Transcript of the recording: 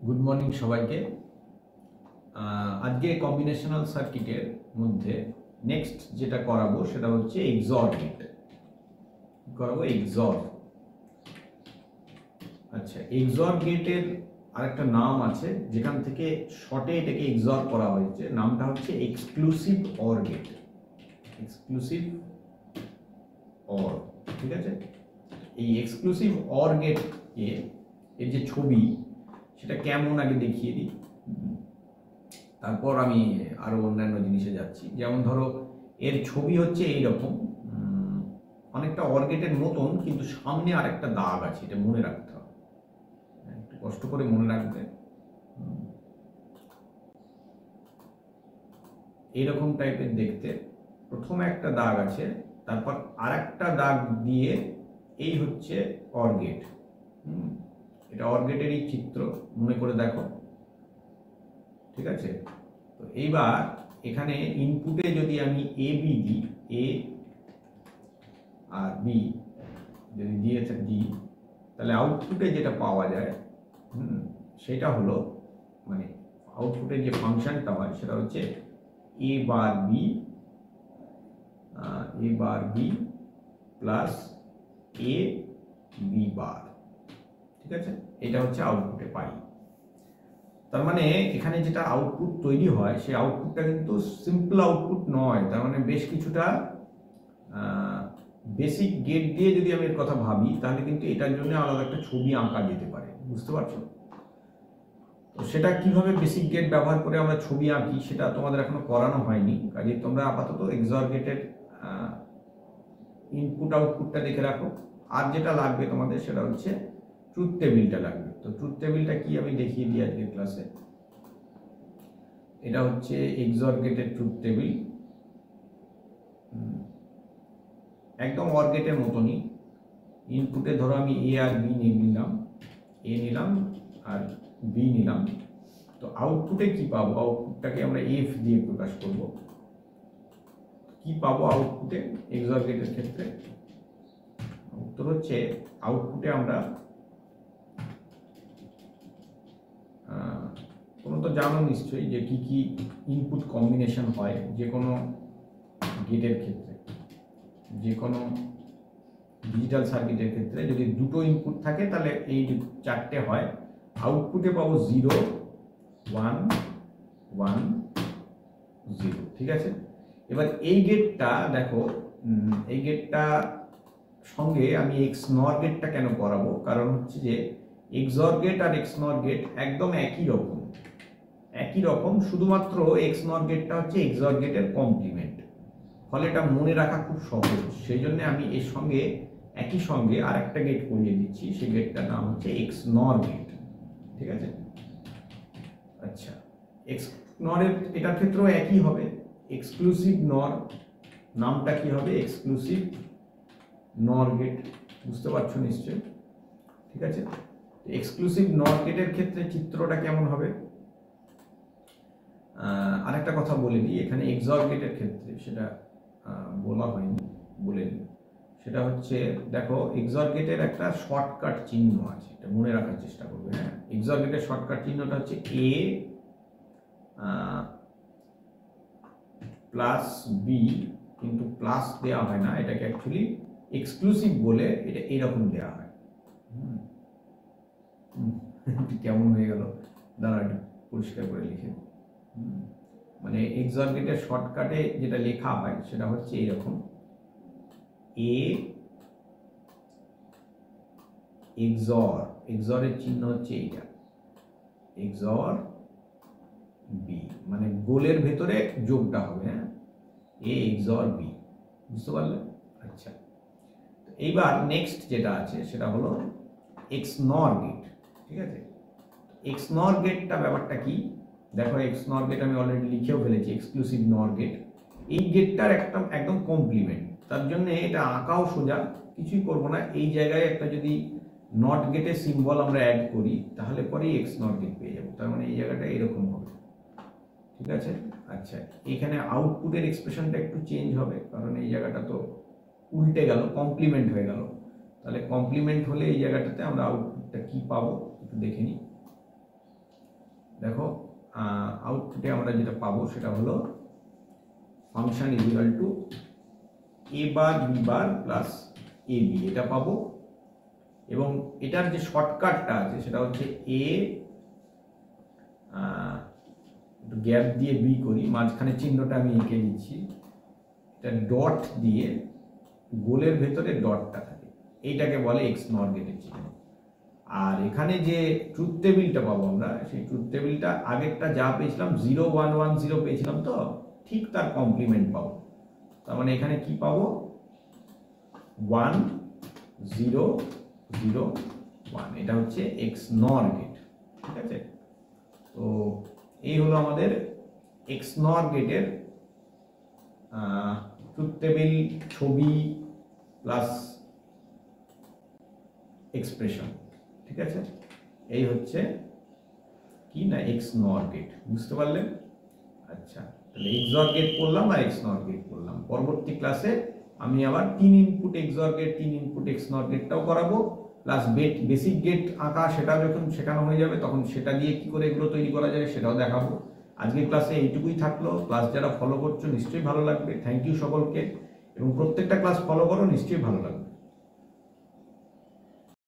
Good morning সবাইকে। আজকে combinational সার্কিটের মধ্যে নেক্সট যেটা করাবো সেটা হচ্ছে এক্সর গেট করাবো। আচ্ছা, এক্সর গেটের আরেকটা নাম আছে যেখান থেকে শর্টে এটাকে এক্সর করা হয়েছে, নামটা হচ্ছে exclusive or gate. Exclusive or, ঠিক আছে। এই এক্সক্লুসিভ অর গেটকে এর যে ছবি সেটা কেমন আগে দেখিয়ে দিই, তারপর আমি আরো অন্যান্য জিনিসে যাচ্ছি। যেমন ধরো এর ছবি হচ্ছে এইরকম, অনেকটা অর গেটের মতন, কিন্তু সামনে আরেকটা দাগ আছে, এটা মনে রাখতে হবে, একটু কষ্ট করে মনে রাখবে। এইরকম টাইপের দেখতে, প্রথমে একটা দাগ আছে, তারপর আরেকটা দাগ দিয়ে এই হচ্ছে অর গেট। এটা অর গেটেরই চিত্র, মনে করে দেখো, ঠিক আছে। তো এইবার এখানে ইনপুটে যদি আমি এ বি দিই, এ আর বি যদি দিই, তাহলে আউটপুটে যেটা পাওয়া যায় সেটা হলো, মানে আউটপুটের যে ফাংশনটা হয় সেটা হচ্ছে এ bar B plus A B বার, ঠিক আছে। এটা হচ্ছে আউটপুটে পাই। তার মানে এখানে যেটা আউটপুট তৈরি হয় সেই আউটপুটটা কিন্তু সিম্পল আউটপুট নয়, তার মানে বেশ কিছুটা বেসিক গেট দিয়ে যদি আমি এর কথা ভাবি, তাহলে কিন্তু এটার জন্য আলাদা একটা ছবি আঁকা যেতে পারে, বুঝতে পারছো? তো সেটা কিভাবে বেসিক গেট ব্যবহার করে আমরা ছবি আঁকি সেটা তোমাদের এখনো করানো হয়নি, কাজে তোমরা আপাতত এক্সর গেটের ইনপুট আউটপুটটা দেখে রাখো। আর যেটা লাগবে তোমাদের সেটা হচ্ছে ট্রুথ টেবিলটা লাগবে। তো ট্রুথ টেবিলটা কি আমি দেখিয়ে দিই আজকের ক্লাসে। এটা হচ্ছে এক্সর গেটের ট্রুথ টেবিল, একদম অর গেটের মতনই। ইনপুটে ধরো আমি এ আর বি নিলাম, এ নিলাম আর বি নিলাম। তো আউটপুটে কি পাবো? আউটপুটটাকে আমরা এফ দিয়ে প্রকাশ করব। কি পাবো আউটপুটে এক্সর গেটের ক্ষেত্রে? উত্তর হচ্ছে আউটপুটে আমরা তোমরা তো জানো নিশ্চয়ই যে কি কি ইনপুট কম্বিনেশন হয় যে কোনো গেটের ক্ষেত্রে, যে কোনো ডিজিটাল সার্কিটের ক্ষেত্রে। যদি দুটো ইনপুট থাকে তাহলে এই চারটে হয়। আউটপুটে পাবো 0 1 1 0, ঠিক আছে। এবার এই গেটটা দেখো, এই গেটটা সঙ্গে আমি এক্স নর গেটটা কেন করাবো, কারণ হচ্ছে যে এক্সর গেট আর এক্স নর গেট একদম একই রকম, শুধুমাত্র এক্স নর গেটটা হচ্ছে এক্সর গেটের কমপ্লিমেন্ট, ফলে এটা মনে রাখা খুব সহজ। সেই জন্য আমি এর সঙ্গে একই সঙ্গে আর একটা গেট করিয়ে দিচ্ছি, সেই গেটটার নাম হচ্ছে এক্স নর গেট, ঠিক আছে। আচ্ছা, এক্স নরের এটার ক্ষেত্রেও একই হবে, এক্সক্লুসিভ নর, নামটা কি হবে? এক্সক্লুসিভ নর গেট, বুঝতে পারছো নিশ্চয়ই, ঠিক আছে। এক্সক্লুসিভ নর গেটের ক্ষেত্রে চিত্রটা কেমন হবে? আরেকটা কথা বলে দিই, এখানে এক্সর গেটের ক্ষেত্রে সেটা বলা হয়নি, বলে দিই। সেটা হচ্ছে দেখো, এক্সর গেটের একটা শর্টকাট চিহ্ন আছে, এটা মনে রাখার চেষ্টা করবে। হ্যাঁ, এক্সর গেটের শর্টকাট চিহ্নটা হচ্ছে এ প্লাস বি, কিন্তু প্লাস দেওয়া হয় না, এটাকে অ্যাকচুয়ালি এক্সক্লুসিভ বলে এটা এরকম দেওয়া হয়। কেমন হয়ে গেল, দাঁড়া একটু পরিষ্কার করে লিখে। মানে এক্সর গেটের শর্টকাটে যেটা লেখা হয় সেটা হচ্ছে এইরকম, এ এক্সরের চিহ্ন হচ্ছে এইটা, এক্সর বি, মানে গোলের ভেতরে যোগটা হবে। হ্যাঁ, এ এক্সর বি, বুঝতে পারলে? আচ্ছা, এইবার নেক্সট যেটা আছে সেটা হলো এক্স নর গেট, ঠিক আছে। এক্স নর গেটটা ব্যাপারটা কি দেখো, এক্স নর গেট আমি অলরেডি লিখেও ফেলেছি, এক্সক্লুসিভ নর গেট। এই গেটটার একদম কমপ্লিমেন্ট, তার জন্য এটা আঁকাও সোজা, কিছুই করব না। এই জায়গায় একটা যদি নট গেটের সিম্বল আমরা অ্যাড করি তাহলে পরেই এক্স নট গেট পেয়ে যাবো, তার মানে এই জায়গাটা এরকম হবে, ঠিক আছে। আচ্ছা, এখানে আউটপুটের এক্সপ্রেশনটা একটু চেঞ্জ হবে, কারণ এই জায়গাটা তো উল্টে গেল, কমপ্লিমেন্ট হয়ে গেল। তাহলে কমপ্লিমেন্ট হলে এই জায়গাটাতে আমরা আউটপুটটা কি পাবো একটু দেখে নিই। দেখো আউটপুটে আমরা যেটা পাবো সেটা হলো function equal to A bar B bar plus A B, এটা পাবো। এবং এটার যে শর্টকাটটা আছে সেটা হচ্ছে এ গ্যাপ দিয়ে বি করি, মাঝখানে চিহ্নটা আমি এঁকে দিচ্ছি, এটা ডট দিয়ে গোলের ভেতরে ডটটা থাকে, এইটাকে বলে এক্স নর গেটের চিহ্ন। আর এখানে যে ট্রুথ টেবিলটা পাবো আমরা, সেই ট্রুথ টেবিলটা আগেরটা যা পেয়েছিলাম 0 1 1 0 পেয়েছিলাম, তো ঠিক তার কমপ্লিমেন্ট পাবো। তার মানে এখানে কি পাবো 1 0 0 1, এটা হচ্ছে এক্স নর গেট। ঠিক আছে, তো এই হলো আমাদের এক্স নর গেটের ট্রুথ টেবিল, ছবি প্লাস এক্সপ্রেশন। ঠিক আছে, এই হচ্ছে কি না এক্স নর গেট, বুঝতে পারলেন? আচ্ছা, তাহলে এক্সঅর গেট করলাম আর এক্স নর গেট করলাম। পরবর্তী ক্লাসে আমি আবার 3 ইনপুট এক্সঅর গেট 3 ইনপুট এক্স নর গেটটাও করাবো, প্লাস বেসিক গেট আঁকা সেটাও যখন শেখানো হয়ে যাবে তখন সেটা দিয়ে কি করে এগুলো তৈরি করা যায় সেটাও দেখাবো। আজকের ক্লাসে এইটুকুই থাকলো। ক্লাস যারা ফলো করছো নিশ্চয়ই ভালো লাগবে। থ্যাংক ইউ সকলকে, এবং প্রত্যেকটা ক্লাস ফলো করো, নিশ্চয়ই ভালো লাগবে।